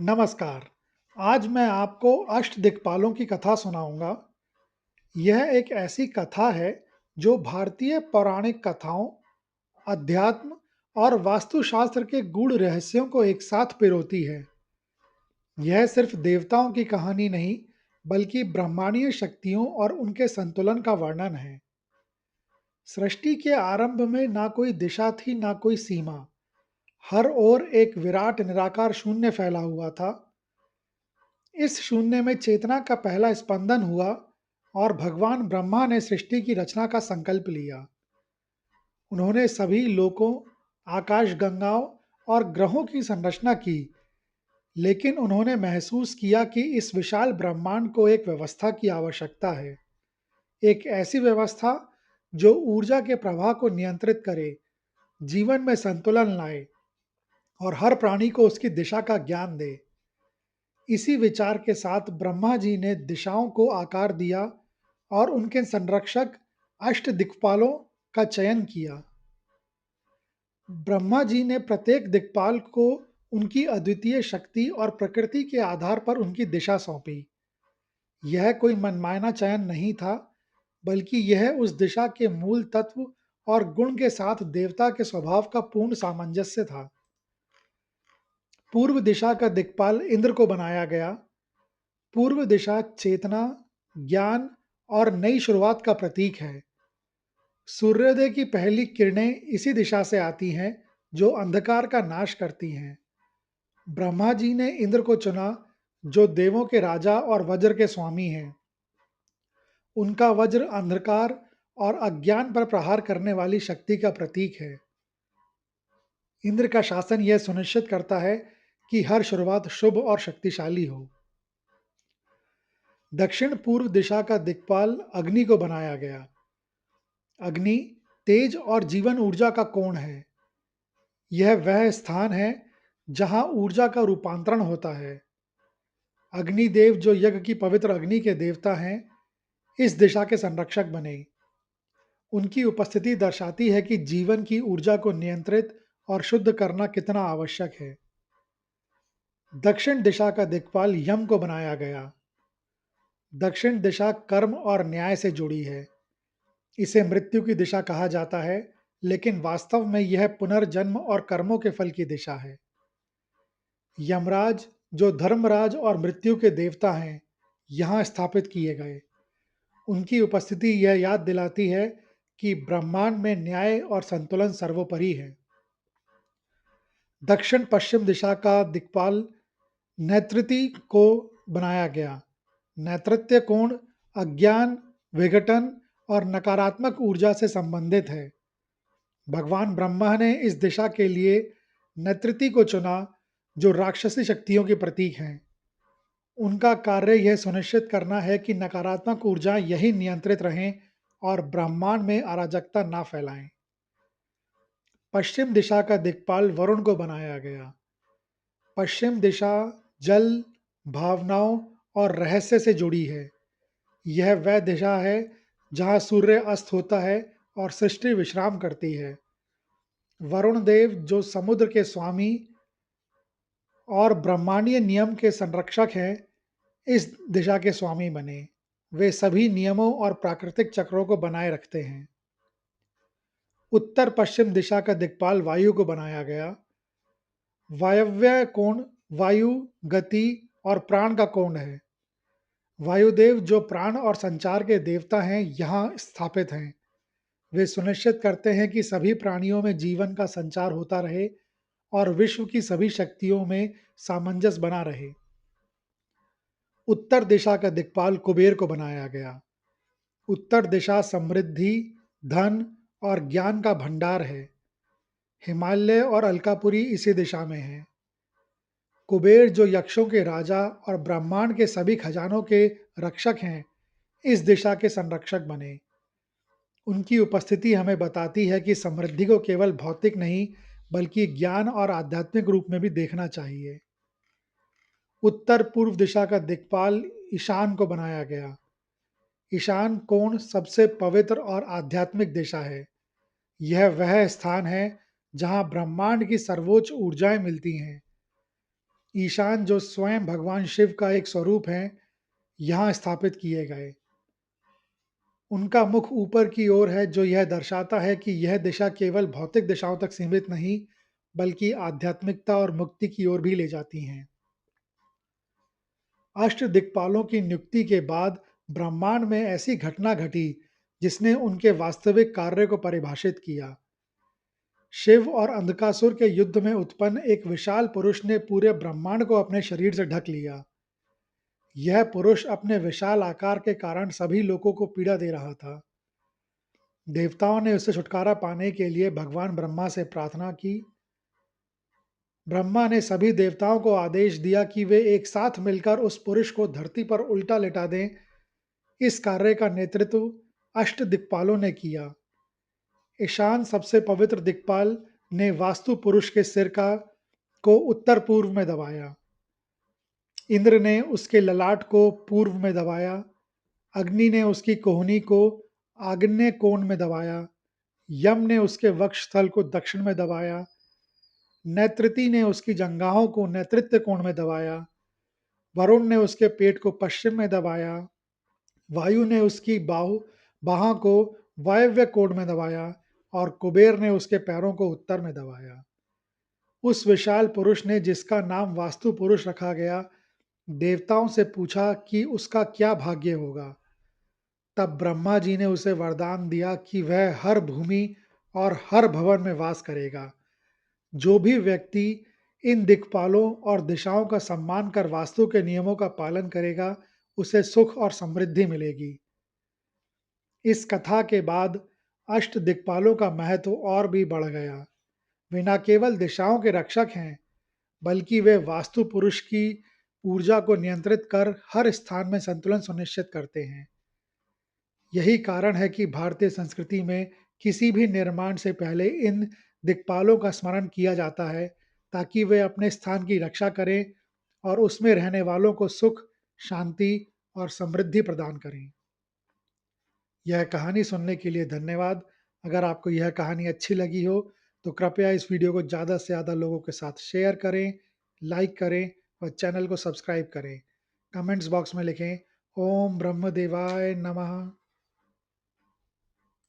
नमस्कार। आज मैं आपको अष्टदिक्पालों की कथा सुनाऊंगा। यह एक ऐसी कथा है जो भारतीय पौराणिक कथाओं, अध्यात्म और वास्तुशास्त्र के गूढ़ रहस्यों को एक साथ पिरोती है। यह सिर्फ देवताओं की कहानी नहीं, बल्कि ब्रह्मांडीय शक्तियों और उनके संतुलन का वर्णन है। सृष्टि के आरंभ में ना कोई दिशा थी, ना कोई सीमा। हर ओर एक विराट निराकार शून्य फैला हुआ था। इस शून्य में चेतना का पहला स्पंदन हुआ और भगवान ब्रह्मा ने सृष्टि की रचना का संकल्प लिया। उन्होंने सभी लोकों, आकाशगंगाओं और ग्रहों की संरचना की, लेकिन उन्होंने महसूस किया कि इस विशाल ब्रह्मांड को एक व्यवस्था की आवश्यकता है। एक ऐसी व्यवस्था जो ऊर्जा के प्रवाह को नियंत्रित करे, जीवन में संतुलन लाए और हर प्राणी को उसकी दिशा का ज्ञान दे। इसी विचार के साथ ब्रह्मा जी ने दिशाओं को आकार दिया और उनके संरक्षक अष्ट दिक्पालों का चयन किया। ब्रह्मा जी ने प्रत्येक दिक्पाल को उनकी अद्वितीय शक्ति और प्रकृति के आधार पर उनकी दिशा सौंपी। यह कोई मनमाना चयन नहीं था, बल्कि यह उस दिशा के मूल तत्व और गुण के साथ देवता के स्वभाव का पूर्ण सामंजस्य था। पूर्व दिशा का दिक्पाल इंद्र को बनाया गया। पूर्व दिशा चेतना, ज्ञान और नई शुरुआत का प्रतीक है। सूर्योदय की पहली किरणें इसी दिशा से आती हैं, जो अंधकार का नाश करती हैं। ब्रह्मा जी ने इंद्र को चुना, जो देवों के राजा और वज्र के स्वामी हैं। उनका वज्र अंधकार और अज्ञान पर प्रहार करने वाली शक्ति का प्रतीक है। इंद्र का शासन यह सुनिश्चित करता है कि हर शुरुआत शुभ और शक्तिशाली हो। दक्षिण पूर्व दिशा का दिक्पाल अग्नि को बनाया गया। अग्नि तेज और जीवन ऊर्जा का कोण है। यह वह स्थान है जहां ऊर्जा का रूपांतरण होता है। अग्निदेव, जो यज्ञ की पवित्र अग्नि के देवता हैं, इस दिशा के संरक्षक बने। उनकी उपस्थिति दर्शाती है कि जीवन की ऊर्जा को नियंत्रित और शुद्ध करना कितना आवश्यक है। दक्षिण दिशा का दिक्पाल यम को बनाया गया। दक्षिण दिशा कर्म और न्याय से जुड़ी है। इसे मृत्यु की दिशा कहा जाता है, लेकिन वास्तव में यह पुनर्जन्म और कर्मों के फल की दिशा है। यमराज, जो धर्मराज और मृत्यु के देवता हैं, यहाँ स्थापित किए गए। उनकी उपस्थिति यह याद दिलाती है कि ब्रह्मांड में न्याय और संतुलन सर्वोपरि है। दक्षिण पश्चिम दिशा का दिक्पाल नेतृति को बनाया गया। नेतृत्य कोण अज्ञान, विघटन और नकारात्मक ऊर्जा से संबंधित है। भगवान ब्रह्मा ने इस दिशा के लिए नेतृति को चुना, जो राक्षसी शक्तियों के प्रतीक हैं। उनका कार्य यह सुनिश्चित करना है कि नकारात्मक ऊर्जा यही नियंत्रित रहें और ब्रह्मांड में अराजकता ना फैलाएं। पश्चिम दिशा का दिक्पाल वरुण को बनाया गया। पश्चिम दिशा जल, भावनाओं और रहस्य से जुड़ी है। यह वह दिशा है जहां सूर्य अस्त होता है और सृष्टि विश्राम करती है। वरुण देव, जो समुद्र के स्वामी और ब्रह्मांडीय नियम के संरक्षक हैं, इस दिशा के स्वामी बने। वे सभी नियमों और प्राकृतिक चक्रों को बनाए रखते हैं। उत्तर पश्चिम दिशा का दिक्पाल वायु को बनाया गया। वायव्य कोण वायु, गति और प्राण का कोण है। वायुदेव, जो प्राण और संचार के देवता हैं, यहाँ स्थापित हैं। वे सुनिश्चित करते हैं कि सभी प्राणियों में जीवन का संचार होता रहे और विश्व की सभी शक्तियों में सामंजस्य बना रहे। उत्तर दिशा का दिक्पाल कुबेर को बनाया गया। उत्तर दिशा समृद्धि, धन और ज्ञान का भंडार है। हिमालय और अलकापुरी इसी दिशा में है। कुबेर, जो यक्षों के राजा और ब्रह्मांड के सभी खजानों के रक्षक हैं, इस दिशा के संरक्षक बने। उनकी उपस्थिति हमें बताती है कि समृद्धि को केवल भौतिक नहीं, बल्कि ज्ञान और आध्यात्मिक रूप में भी देखना चाहिए। उत्तर पूर्व दिशा का दिक्पाल ईशान को बनाया गया। ईशान कोण सबसे पवित्र और आध्यात्मिक दिशा है। यह वह स्थान है जहां ब्रह्मांड की सर्वोच्च ऊर्जाएं मिलती हैं। ईशान जो स्वयं भगवान शिव का एक स्वरूप है, यहाँ स्थापित किए गए। उनका मुख ऊपर की ओर है जो यह दर्शाता है कि यह दिशा केवल भौतिक दिशाओं तक सीमित नहीं, बल्कि आध्यात्मिकता और मुक्ति की ओर भी ले जाती हैं। अष्टदिक्पालों की नियुक्ति के बाद ब्रह्मांड में ऐसी घटना घटी जिसने उनके वास्तविक कार्य को परिभाषित किया। शिव और अंधकासुर के युद्ध में उत्पन्न एक विशाल पुरुष ने पूरे ब्रह्मांड को अपने शरीर से ढक लिया। यह पुरुष अपने विशाल आकार के कारण सभी लोगों को पीड़ा दे रहा था। देवताओं ने उससे छुटकारा पाने के लिए भगवान ब्रह्मा से प्रार्थना की। ब्रह्मा ने सभी देवताओं को आदेश दिया कि वे एक साथ मिलकर उस पुरुष को धरती पर उल्टा लेटा दें। इस कार्य का नेतृत्व अष्ट दिक्पालों ने किया। ईशान सबसे पवित्र दिक्पाल ने वास्तु पुरुष के सिर का को उत्तर पूर्व में दबाया। इंद्र ने उसके ललाट को पूर्व में दबाया। अग्नि ने उसकी कोहनी को आग्नेय कोण में दबाया। यम ने उसके वक्ष स्थल को दक्षिण में दबाया। नैतृति ने उसकी जंघाओं को नेतृत्व कोण में दबाया। वरुण ने उसके पेट को पश्चिम में दबाया। वायु ने उसकी बाहों को वायव्य कोण में दबाया और कुबेर ने उसके पैरों को उत्तर में दबाया। उस विशाल पुरुष ने, जिसका नाम वास्तु पुरुष रखा गया, देवताओं से पूछा कि उसका क्या भाग्य होगा। तब ब्रह्मा जी ने उसे वरदान दिया कि वह हर भूमि और हर भवन में वास करेगा। जो भी व्यक्ति इन दिक्पालों और दिशाओं का सम्मान कर वास्तु के नियमों का पालन करेगा, उसे सुख और समृद्धि मिलेगी। इस कथा के बाद अष्ट दिक्पालों का महत्व और भी बढ़ गया। वे न केवल दिशाओं के रक्षक हैं, बल्कि वे वास्तु पुरुष की ऊर्जा को नियंत्रित कर हर स्थान में संतुलन सुनिश्चित करते हैं। यही कारण है कि भारतीय संस्कृति में किसी भी निर्माण से पहले इन दिक्पालों का स्मरण किया जाता है, ताकि वे अपने स्थान की रक्षा करें और उसमें रहने वालों को सुख, शांति और समृद्धि प्रदान करें। यह कहानी सुनने के लिए धन्यवाद। अगर आपको यह कहानी अच्छी लगी हो, तो कृपया इस वीडियो को ज़्यादा से ज़्यादा लोगों के साथ शेयर करें, लाइक करें और चैनल को सब्सक्राइब करें। कमेंट्स बॉक्स में लिखें, ओम ब्रह्मदेवाय नमः।